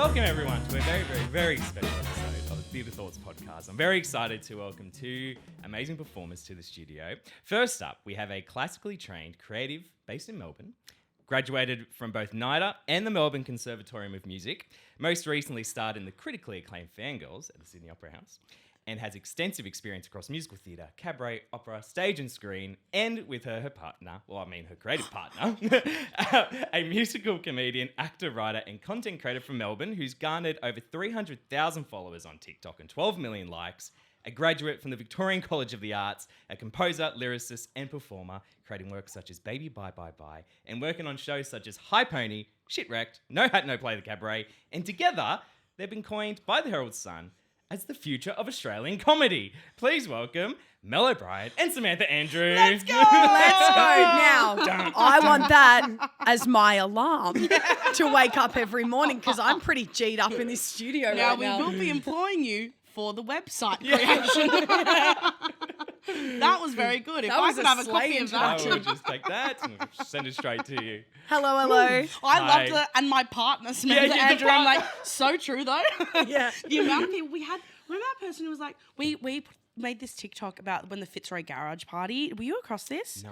Welcome everyone to a very, very, very special episode of the Theatre Thoughts podcast. I'm very excited to welcome two amazing performers to the studio. First up, we have a classically trained creative based in Melbourne, graduated from both NIDA and the Melbourne Conservatorium of Music, most recently starred in the critically acclaimed FANGIRLS at the Sydney Opera House, and has extensive experience across musical theatre, cabaret, opera, stage and screen, and with her partner, her creative partner, a musical comedian, actor, writer, and content creator from Melbourne who's garnered over 300,000 followers on TikTok and 12 million likes, a graduate from the Victorian College of the Arts, a composer, lyricist, and performer, creating works such as Baby Bye Bye Bye, and working on shows such as High Pony, Shitwrecked, No Hat No Play the Cabaret, and together, they've been coined by the Herald Sun as the future of Australian comedy. Please welcome Mel O'Brien and Samantha Andrews. Let's go! Let's go. Now, I want that as my alarm to wake up every morning because I'm pretty G'd up in this studio now right now. We will be employing you for the website creation. That was very good. If I could have a copy of that. I will just take that and send it straight to you. Hello. I loved it. And my partner, Samantha Andrew, I'm like, so true though. Yeah. The amount of people we had, remember that person who was like, we made this TikTok about when the Fitzroy Garage Party. Were you across this? No.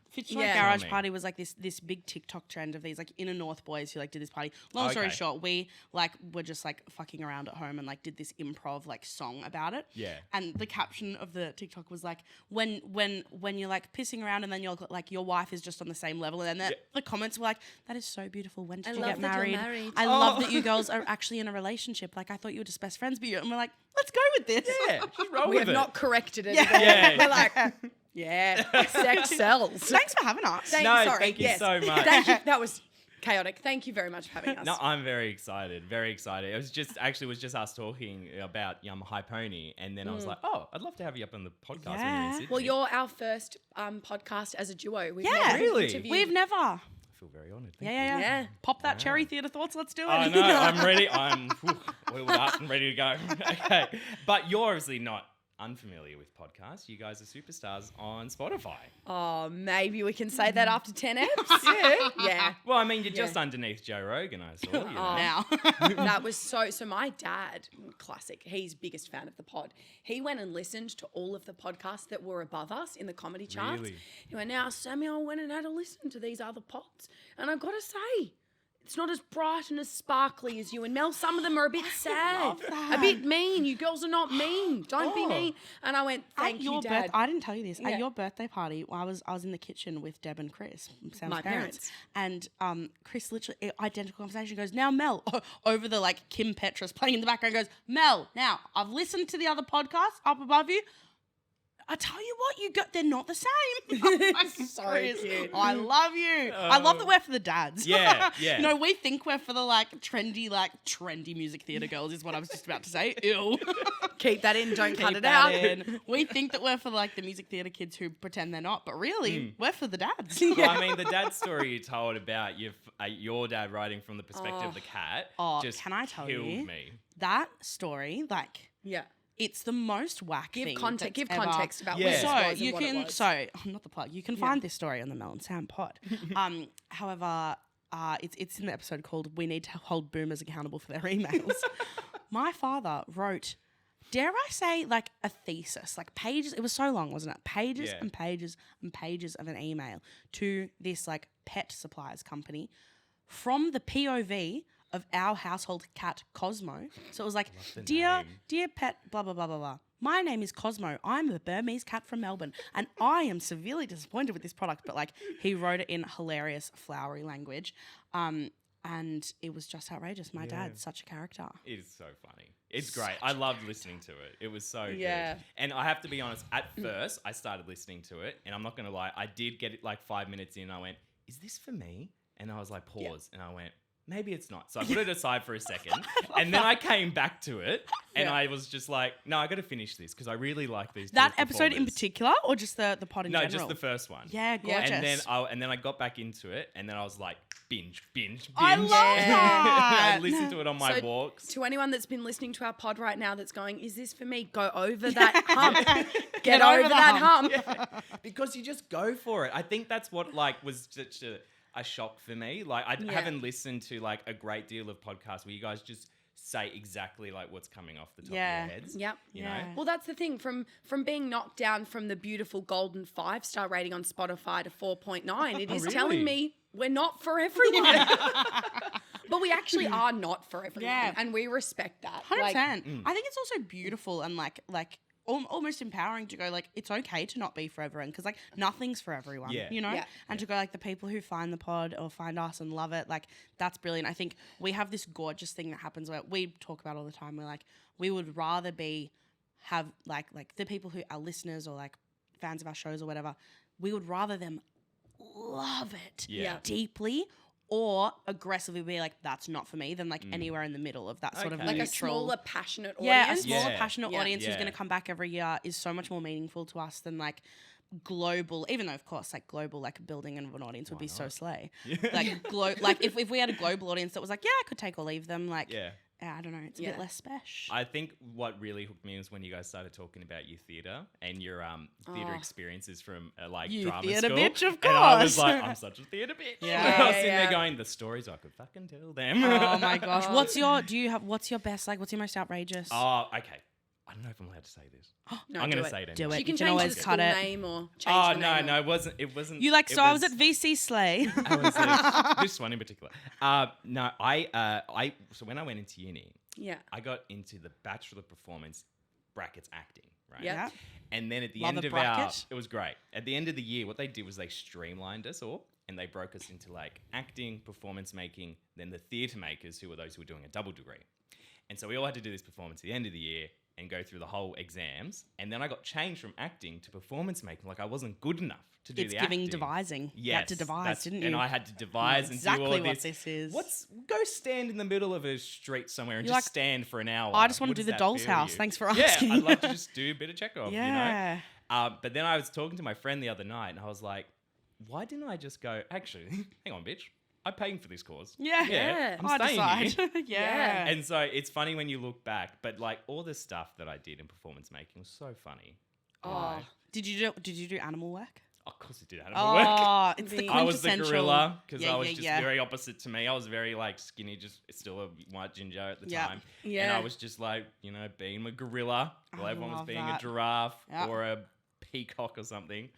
Fitzroy Garage Party was like this big TikTok trend of these like inner North boys who like did this party. Long story short, we like were just like fucking around at home and like did this improv like song about it. Yeah. And the caption of the TikTok was like when you're like pissing around and then you're like your wife is just on the same level, and then the comments were like, that is so beautiful. When did you get married? I love that you girls are actually in a relationship. Like I thought you were just best friends, but and we're like, let's go with this. Yeah, just roll We with have it. not corrected it. Yeah. We're like, yeah, sex sells. Thanks for having us. Thank you so much. Thank you. That was chaotic. Thank you very much for having us. No, I'm very excited. Very excited. It was just us talking about High Pony, and then I was like, oh, I'd love to have you up on the podcast when you're in Sydney. Well, you're our first podcast as a duo. We've Yeah. never Really? interviewed- We've never. I feel very honoured. Thank you. Yeah. Pop that cherry theatre thoughts. Let's do it. I know. I'm ready. I'm oiled up and ready to go. Okay. But you're obviously not unfamiliar with podcasts. You guys are superstars on Spotify. Oh, maybe we can say that after 10 eps. Yeah. Well, I mean, you're just underneath Joe Rogan, I saw. You know? Now. That was so my dad, classic, he's biggest fan of the pod. He went and listened to all of the podcasts that were above us in the comedy charts. Really? He went, now Samuel went and had a listen to these other pods. And I've got to say, it's not as bright and as sparkly as you and Mel. Some of them are a bit sad, a bit mean. You girls are not mean. Don't be mean. And I went, thank you, Dad. I didn't tell you this. Yeah. At your birthday party, I was in the kitchen with Deb and Chris, Sam's My parents. And Chris literally, identical conversation, goes, now Mel, over the like Kim Petras playing in the background, goes, Mel, now I've listened to the other podcasts up above you. I tell you what, they're not the same. I'm So Chris, cute. I love you. I love that we're for the dads. Yeah. You know, we think we're for the trendy music theatre girls is what I was just about to say. Ew. Keep that in, don't cut Keep it that out. in. We think that we're for like the music theatre kids who pretend they're not, but really, we're for the dads. Well, I mean, the dad story you told about your dad writing from the perspective of the cat just can I tell killed you? me. That story, Yeah. it's the most whack thing. Give context ever. about Yeah. where this So was and you what it can, was. not the plug. You can find this story on the Mel and Sam pod. However, it's in the episode called "We Need to Hold Boomers Accountable for Their Emails." My father wrote, dare I say, like a thesis, like pages. It was so long, wasn't it? Pages and pages and pages of an email to this like pet supplies company from the POV of our household cat Cosmo. So it was like, dear pet, blah, blah, blah, blah, blah. My name is Cosmo. I'm a Burmese cat from Melbourne, and I am severely disappointed with this product. But like, he wrote it in hilarious, flowery language, and it was just outrageous. My dad's such a character. It is so funny. It's great. I loved listening to it. It was so Yeah. good. And I have to be honest, at first, I started listening to it, and I'm not going to lie, I did get it like 5 minutes in, and I went, is this for me? And I was like, pause, and I went, maybe it's not. So I put it aside for a second, and then I came back to it, and I was just like, no, I got to finish this because I really like these. That two episode in performers. particular, or just the pod in No, general? just the first one. Yeah, gorgeous. And then I got back into it, and then I was like, binge. I love that. I listened to it on my So walks. To anyone that's been listening to our pod right now that's going, is this for me? Go over that hump. Get over that hump. Because you just go for it. I think that's what was such a shock for me. Like I haven't listened to like a great deal of podcasts where you guys just say exactly like what's coming off the top Yeah. of your heads. Yep. You Yeah. know? Well, that's the thing. From being knocked down from the beautiful golden 5-star rating on Spotify to 4.9, it is really? telling me we're not for everyone. But we actually are not for everyone, Yeah. and we respect that. 100%. I think it's also beautiful and like almost empowering to go like it's okay to not be for everyone because like nothing's for everyone, Yeah. you know. Yeah. And to go like the people who find the pod or find us and love it, like that's brilliant. I think we have this gorgeous thing that happens where we talk about all the time. We're like we would rather have like the people who are listeners or like fans of our shows or whatever. We would rather them love it Yeah. deeply or aggressively be like that's not for me than like anywhere in the middle of that sort of Okay. like a neutral. smaller, passionate Yeah, a audience. smaller, Yeah. passionate Yeah. audience who's Yeah. going to come back every year is so much more meaningful to us than like global. Even though, of course, like global, like building of an audience would be so slay. Like, like if we had a global audience that was like, yeah, I could take or leave them. Like, Yeah. I don't know, it's a Yeah. bit less special. I think what really hooked me was when you guys started talking about your theatre and your theatre experiences from like You drama theatre school. bitch, of And I was course. like, I'm such a theatre bitch. Yeah. I was sitting Yeah. there going, the stories I could fucking tell them. Oh my gosh, what's your best? Like, what's your most outrageous? Oh, okay. I don't know if I'm allowed to say this. No, I'm do going to it. say it. Do anyway. it. You can You can change always the cut school it. name or change Oh the no, name. no, it wasn't. You like? it So I was at VC Slay. I was this one in particular. No, I. So when I went into uni, Yeah. I got into the Bachelor of Performance brackets acting, right? Yeah. And then at the Love end a of bracket. it was great. At the end of the year, what they did was they streamlined us all and they broke us into like acting, performance making, then the theatre makers, who were those who were doing a double degree. And so we all had to do this performance at the end of the year and go through the whole exams. And then I got changed from acting to performance making. Like I wasn't good enough to do It's the giving acting. devising. You Yes, had to devise, that's- didn't you? And I had to devise and do all exactly of what this is. Go stand in the middle of a street somewhere and You're just like, stand for an hour. I just want What to do does the that doll's feel to house. you? Thanks for asking. Yeah, I'd love to just do a bit of Chekhov, Yeah. you know? But then I was talking to my friend the other night and I was like, why didn't I just go, actually, hang on, bitch. I'm paying for this course. Yeah. Yeah. I'm I staying here. decide. yeah. Yeah. And so it's funny when you look back, but like all the stuff that I did in performance making was so funny. Oh. Did you do animal work? Of course it did animal work. Oh, it's the The- I was the quintessential. gorilla because Yeah, I was yeah, just yeah. very opposite to me. I was very like skinny, just still a white ginger at the Yeah. time. Yeah. And I was just like, being a gorilla while I everyone was love being that. a giraffe Yeah. or a peacock or something.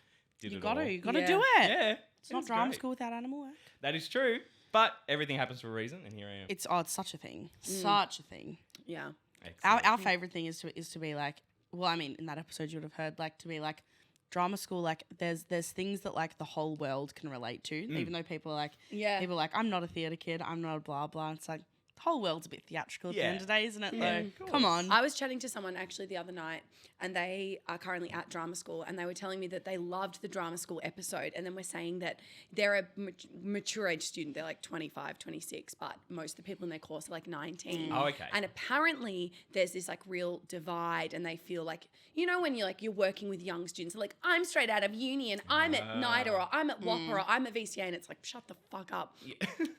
Did You it all. gotta Yeah. do it. Yeah. It's not was drama great. school without animal work. That is true. But everything happens for a reason, and here I am. It's such a thing. Such a thing. Yeah. Excellent. Our favorite thing is to be like, well, I mean, in that episode you would have heard like to be like drama school, like there's things that like the whole world can relate to, even though people are like, Yeah. people are like, I'm not a theatre kid, I'm not a blah blah. It's like the whole world's a bit theatrical at the Yeah. end of the day, isn't it? Yeah, though? of Come course. on. I was chatting to someone actually the other night and they are currently at drama school and they were telling me that they loved the drama school episode and then we're saying that they're a mature age student. They're like 25, 26, but most of the people in their course are like 19. Oh, okay. And apparently there's this like real divide and they feel like, when you're working with young students, they're like, I'm straight out of uni and I'm at NIDA or I'm at WAPA or I'm at VCA and it's like, shut the fuck up.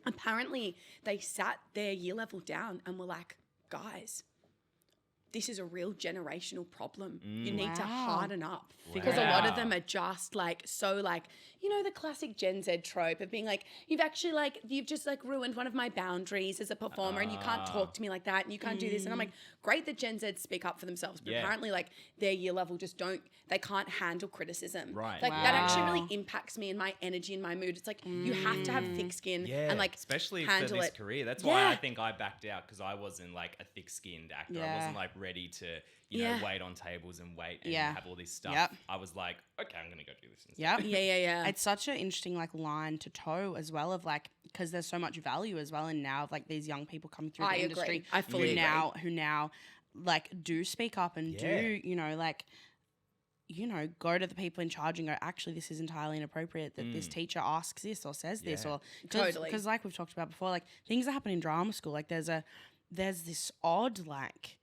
Apparently they sat their year level down and were like, guys, this is a real generational problem. You need to Wow. harden up. Wow. Because a lot of them are just like, so like, the classic Gen Z trope of being like, you've just like ruined one of my boundaries as a performer and you can't talk to me like that and you can't do this. And I'm like, great that Gen Z speak up for themselves, but Yeah. apparently like their year level they can't handle criticism. Right. Like that actually Wow. really impacts me and my energy and my mood. It's like, you have to have thick skin Yeah, and like especially for handle this it. career. That's why Yeah. I think I backed out because I wasn't like a thick-skinned actor. I Yeah. wasn't like ready to, Yeah. wait on tables and wait and Yeah. have all this stuff. Yep. I was like, okay, I'm gonna go do this instead. Yep. Yeah. It's such an interesting like line to toe as well of like because there's so much value as well in now of like these young people coming through I the agree. industry I fully agree. who now like do speak up and Yeah. do go to the people in charge and go actually this is entirely inappropriate that this teacher asks this or says this Yeah. or Totally. because like we've talked about before like things that happen in drama school like there's this odd like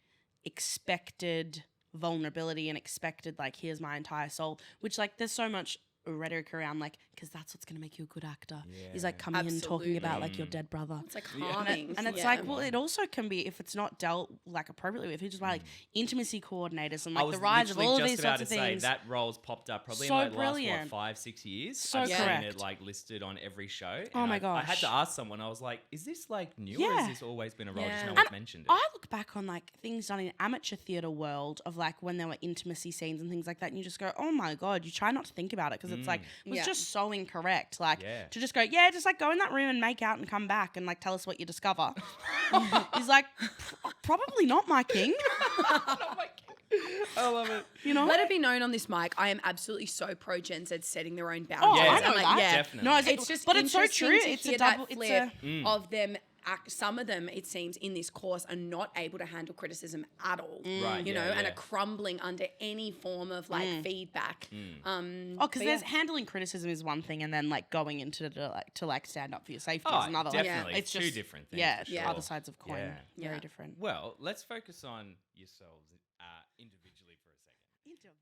expected vulnerability and expected like here's my entire soul which like there's so much rhetoric around like, because that's what's going to make you a good actor. Is Yeah. like coming in and talking about like your dead brother. It's like harming. And it's like, well, it also can be, if it's not dealt like appropriately with, which is why like intimacy coordinators and I like was the rise of all of literally these just about sorts to of say things. that role's popped up probably So in like the last, brilliant. 5-6 years. So I've seen correct. it like listed on every show. Oh and my I had gosh. to ask someone, I was like, is this like new or Yeah. has this always been a role? Just Yeah. no one's mentioned it. I look back on like things done in amateur theatre world of like when there were intimacy scenes and things like that, and you just go, oh my God, you try not to think about it because it's like, it was Yeah. just so incorrect. Like Yeah. to just go, just like go in that room and make out and come back and like tell us what you discover. Is like, probably not, my king. I love it. You know? Let it be known on this mic, I am absolutely so pro Gen Z setting their own Oh, boundaries. Yeah, I I'm know like, that. yeah. Definitely. No, It's just but it's so interesting true. to It's hear a double. that It's flip a of them. Some of them, it seems, in this course are not able to handle criticism at all. Right, You yeah, know, and yeah. are crumbling under any form of like feedback. because but there's yeah. handling criticism is one thing, and then like going into to stand up for your safety Oh, is another. definitely. It's Two just different things. Yeah, for Yeah. sure. other sides of coin. Yeah. Very Yeah. different. Well, let's focus on yourselves individually for a second. Individually.